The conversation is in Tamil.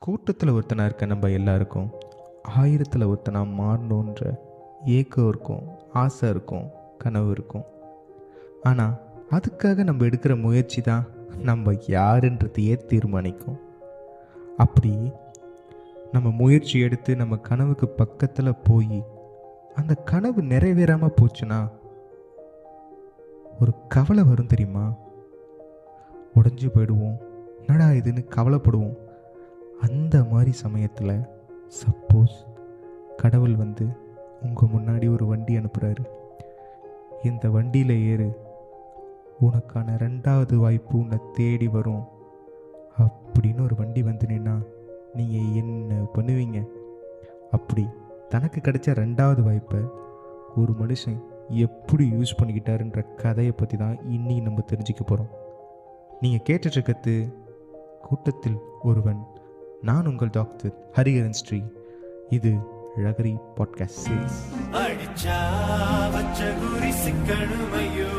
கூட்டத்தில் ஒருத்தனாக இருக்க நம்ம எல்லாருக்கும் ஆயிரத்தில் ஒருத்தனாக மாறணுன்ற ஏக்கம் இருக்கும், ஆசை இருக்கும், கனவு இருக்கும். ஆனால் அதுக்காக நம்ம எடுக்கிற முயற்சி தான் நம்ம யாருன்றதையே தீர்மானிக்கும். அப்படி நம்ம முயற்சி எடுத்து நம்ம கனவுக்கு பக்கத்தில் போய் அந்த கனவு நிறைவேறாமல் போச்சுன்னா ஒரு கவலை வரும் தெரியுமா? உடஞ்சி போயிடுவோம், என்னடா இதுன்னு கவலைப்படுவோம். அந்த மாதிரி சமயத்தில் சப்போஸ் கடவுள் வந்து உங்கள் முன்னாடி ஒரு வண்டி அனுப்புகிறாரு, இந்த வண்டியில் ஏறு, உனக்கான 2வது வாய்ப்பு உன்னை தேடி வரும் அப்படின்னு ஒரு வண்டி வந்து நின்னா நீங்கள் என்ன பண்ணுவீங்க? அப்படி தனக்கு கிடைச்ச 2வது வாய்ப்பை ஒரு மனுஷன் எப்படி யூஸ் பண்ணிக்கிட்டாருன்ற கதையை பற்றி தான் இன்னைக்கு நம்ம தெரிஞ்சுக்க போகிறோம். நீங்கள் கேட்டுட்ருக்கிறது கூட்டத்தில் ஒருவன். நான் உங்கள் டாக்டர் ஹரிஹரன் ஸ்ரீ. இது ழகரி பாட்காஸ்ட் சீரிஸ். அடிச்சா வச்ச குறி சிக்கணுமையோ